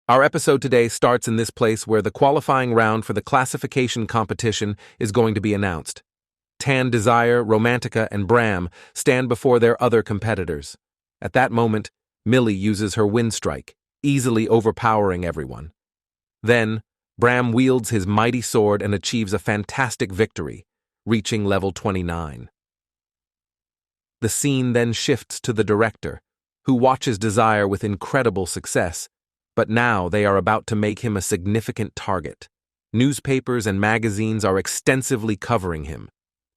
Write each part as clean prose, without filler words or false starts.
Our episode today starts in this place where the qualifying round for the classification competition is going to be announced. Tan, Desire, Romantica, and Bram stand before their other competitors. At that moment, Millie uses her wind strike, easily overpowering everyone. Then, Bram wields his mighty sword and achieves a fantastic victory, reaching level 29. The scene then shifts to the director, who watches Desire with incredible success, but now they are about to make him a significant target. Newspapers and magazines are extensively covering him.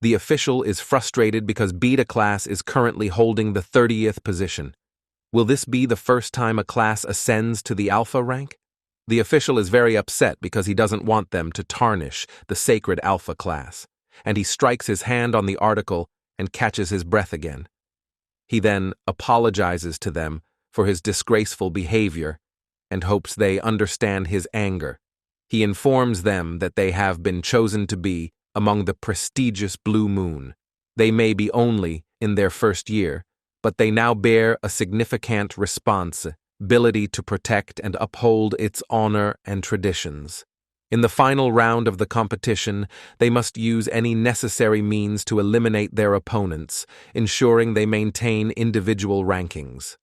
The official is frustrated because Beta class is currently holding the 30th position. Will this be the first time a class ascends to the Alpha rank? The official is very upset because he doesn't want them to tarnish the sacred Alpha class, and he strikes his hand on the article and catches his breath again. He then apologizes to them for his disgraceful behavior and hopes they understand his anger. He informs them that they have been chosen to be among the prestigious Blue Moon. They may be only in their first year, but they now bear a significant responsibility to protect and uphold its honor and traditions. In the final round of the competition, they must use any necessary means to eliminate their opponents, ensuring they maintain individual rankings.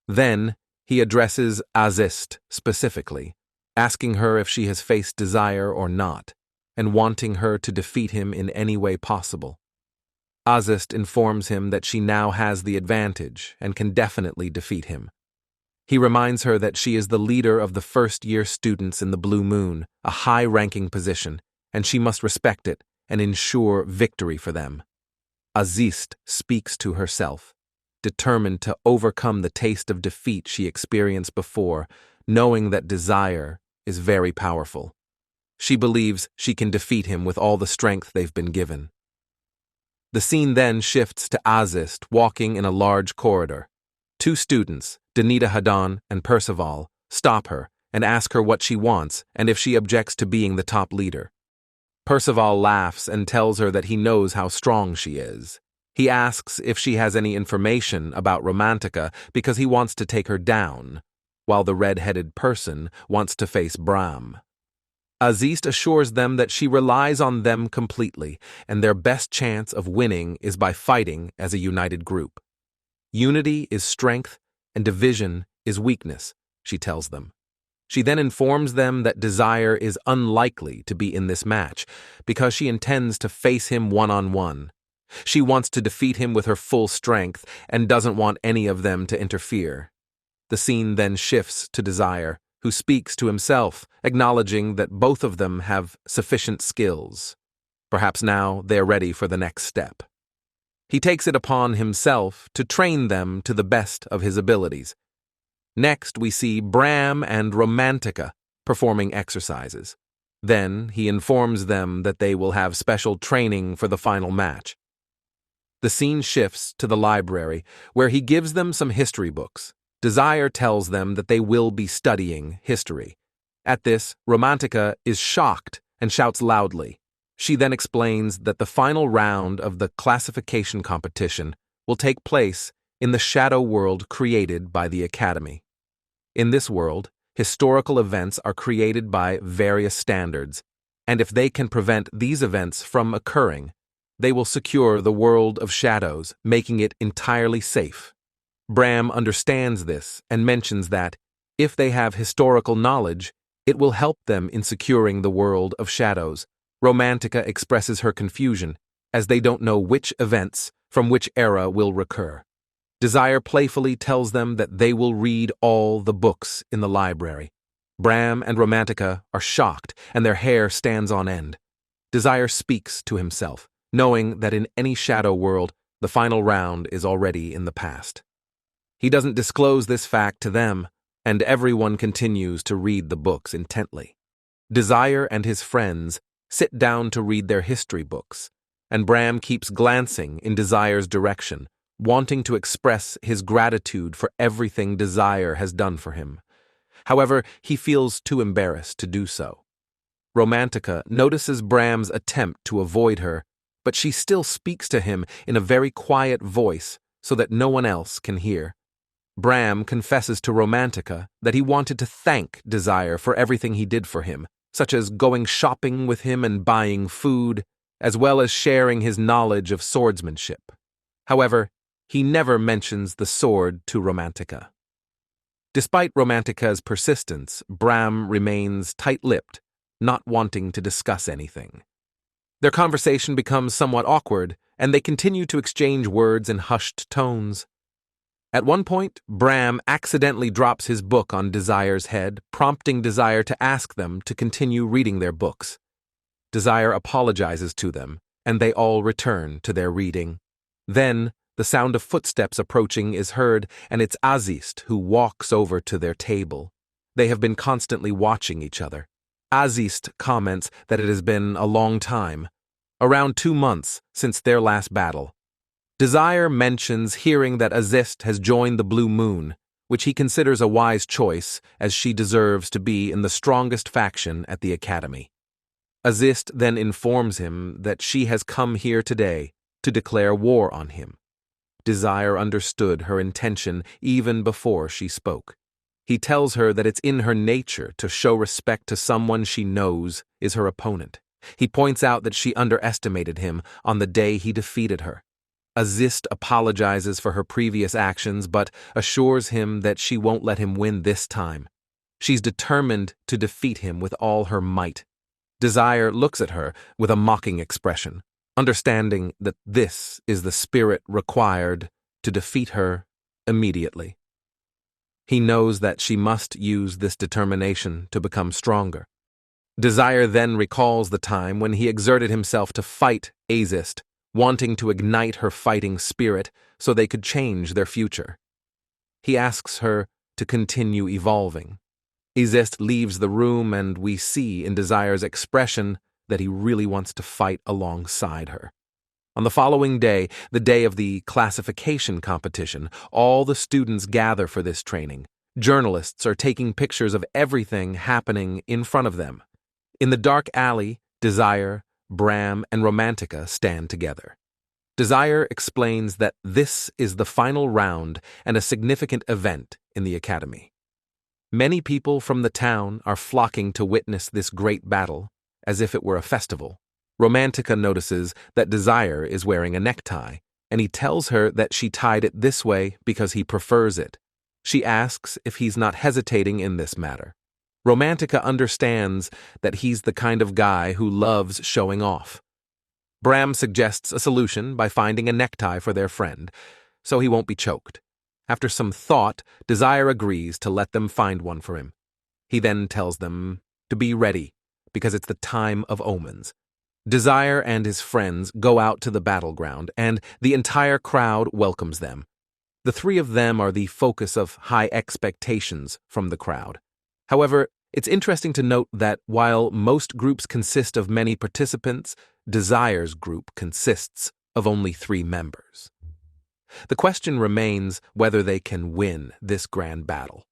Then, he addresses Azist specifically, asking her if she has faced Desire or not, and wanting her to defeat him in any way possible. Azist informs him that she now has the advantage and can definitely defeat him. He reminds her that she is the leader of the first-year students in the Blue Moon, a high-ranking position, and she must respect it and ensure victory for them. Azist speaks to herself, determined to overcome the taste of defeat she experienced before, knowing that Desire is very powerful. She believes she can defeat him with all the strength they've been given. The scene then shifts to Azist walking in a large corridor. Two students, Danita Hadan and Percival, stop her and ask her what she wants and if she objects to being the top leader. Percival laughs and tells her that he knows how strong she is. He asks if she has any information about Romantica because he wants to take her down, while the red-headed person wants to face Bram. Azist assures them that she relies on them completely, and their best chance of winning is by fighting as a united group. Unity is strength, and division is weakness, she tells them. She then informs them that Desire is unlikely to be in this match because she intends to face him one-on-one. She wants to defeat him with her full strength and doesn't want any of them to interfere. The scene then shifts to Desire, who speaks to himself, acknowledging that both of them have sufficient skills. Perhaps now they are ready for the next step. He takes it upon himself to train them to the best of his abilities. Next, we see Bram and Romantica performing exercises. Then, he informs them that they will have special training for the final match. The scene shifts to the library, where he gives them some history books. Desire tells them that they will be studying history. At this, Romantica is shocked and shouts loudly. She then explains that the final round of the classification competition will take place in the shadow world created by the Academy. In this world, historical events are created by various standards, and if they can prevent these events from occurring, they will secure the world of shadows, making it entirely safe. Bram understands this and mentions that, if they have historical knowledge, it will help them in securing the world of shadows. Romantica expresses her confusion, as they don't know which events from which era will recur. Desire playfully tells them that they will read all the books in the library. Bram and Romantica are shocked, and their hair stands on end. Desire speaks to himself, knowing that in any shadow world, the final round is already in the past. He doesn't disclose this fact to them, and everyone continues to read the books intently. Desire and his friends sit down to read their history books, and Bram keeps glancing in Desire's direction, wanting to express his gratitude for everything Desire has done for him. However, he feels too embarrassed to do so. Romantica notices Bram's attempt to avoid her, but she still speaks to him in a very quiet voice so that no one else can hear. Bram confesses to Romantica that he wanted to thank Desire for everything he did for him, such as going shopping with him and buying food, as well as sharing his knowledge of swordsmanship. However, he never mentions the sword to Romantica. Despite Romantica's persistence, Bram remains tight-lipped, not wanting to discuss anything. Their conversation becomes somewhat awkward, and they continue to exchange words in hushed tones. At one point, Bram accidentally drops his book on Desire's head, prompting Desire to ask them to continue reading their books. Desire apologizes to them, and they all return to their reading. Then, the sound of footsteps approaching is heard, and it's Azist who walks over to their table. They have been constantly watching each other. Azist comments that it has been a long time, around 2 months since their last battle. Desire mentions hearing that Azist has joined the Blue Moon, which he considers a wise choice as she deserves to be in the strongest faction at the Academy. Azist then informs him that she has come here today to declare war on him. Desire understood her intention even before she spoke. He tells her that it's in her nature to show respect to someone she knows is her opponent. He points out that she underestimated him on the day he defeated her. Azist apologizes for her previous actions but assures him that she won't let him win this time. She's determined to defeat him with all her might. Desire looks at her with a mocking expression, understanding that this is the spirit required to defeat her immediately. He knows that she must use this determination to become stronger. Desire then recalls the time when he exerted himself to fight Azist, wanting to ignite her fighting spirit so they could change their future. He asks her to continue evolving. Azist leaves the room, and we see in Desire's expression that he really wants to fight alongside her. On the following day, the day of the classification competition, all the students gather for this training. Journalists are taking pictures of everything happening in front of them. In the dark alley, Desire, Bram, and Romantica stand together. Desire explains that this is the final round and a significant event in the Academy. Many people from the town are flocking to witness this great battle, as if it were a festival. Romantica notices that Desire is wearing a necktie, and he tells her that she tied it this way because he prefers it. She asks if he's not hesitating in this matter. Romantica understands that he's the kind of guy who loves showing off. Bram suggests a solution by finding a necktie for their friend, so he won't be choked. After some thought, Desire agrees to let them find one for him. He then tells them to be ready, because it's the time of omens. Desire and his friends go out to the battleground, and the entire crowd welcomes them. The three of them are the focus of high expectations from the crowd. However, it's interesting to note that while most groups consist of many participants, Desire's group consists of only 3 members. The question remains whether they can win this grand battle.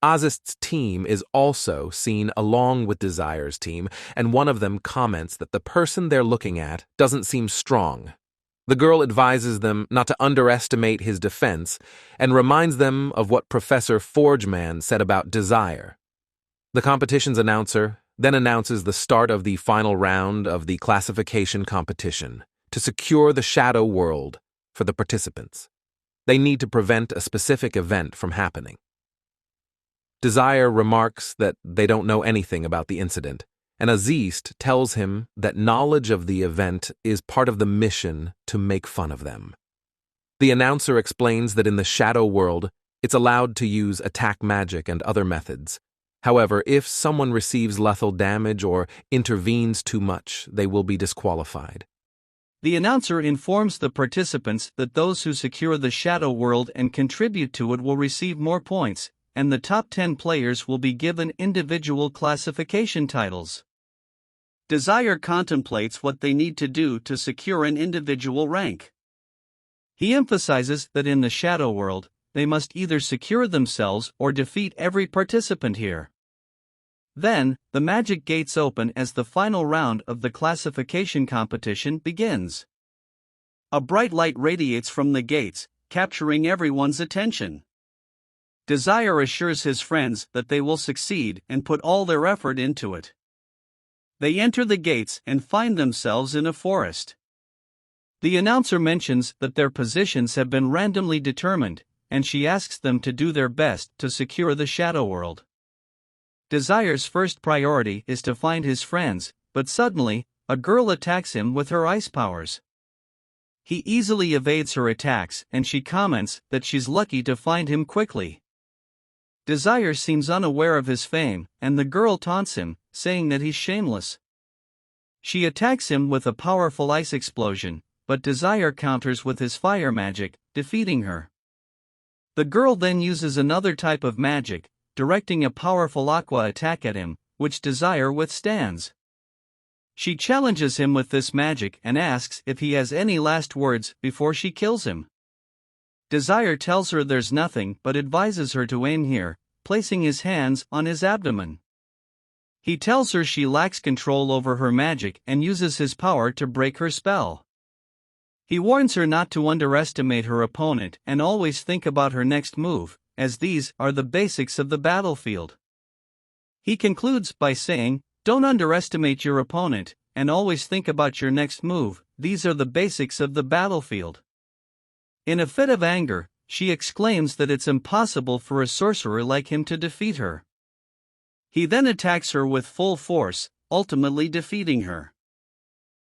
Azist's team is also seen along with Desire's team, and one of them comments that the person they're looking at doesn't seem strong. The girl advises them not to underestimate his defense and reminds them of what Professor Forgeman said about Desire. The competition's announcer then announces the start of the final round of the classification competition to secure the Shadow World for the participants. They need to prevent a specific event from happening. Desire remarks that they don't know anything about the incident, and Azist tells him that knowledge of the event is part of the mission to make fun of them. The announcer explains that in the Shadow World, it's allowed to use attack magic and other methods. However, if someone receives lethal damage or intervenes too much, they will be disqualified. The announcer informs the participants that those who secure the Shadow World and contribute to it will receive more points, and the top 10 players will be given individual classification titles. Desire contemplates what they need to do to secure an individual rank. He emphasizes that in the Shadow World, they must either secure themselves or defeat every participant here. Then, the magic gates open as the final round of the classification competition begins. A bright light radiates from the gates, capturing everyone's attention. Desire assures his friends that they will succeed and put all their effort into it. They enter the gates and find themselves in a forest. The announcer mentions that their positions have been randomly determined, and she asks them to do their best to secure the Shadow World. Desire's first priority is to find his friends, but suddenly, a girl attacks him with her ice powers. He easily evades her attacks, and she comments that she's lucky to find him quickly. Desire seems unaware of his fame, and the girl taunts him, saying that he's shameless. She attacks him with a powerful ice explosion, but Desire counters with his fire magic, defeating her. The girl then uses another type of magic, directing a powerful aqua attack at him, which Desire withstands. She challenges him with this magic and asks if he has any last words before she kills him. Desire tells her there's nothing but advises her to aim here, placing his hands on his abdomen. He tells her she lacks control over her magic and uses his power to break her spell. He warns her not to underestimate her opponent and always think about her next move, as these are the basics of the battlefield. He concludes by saying, "Don't underestimate your opponent, and always think about your next move, these are the basics of the battlefield." In a fit of anger, she exclaims that it's impossible for a sorcerer like him to defeat her. He then attacks her with full force, ultimately defeating her.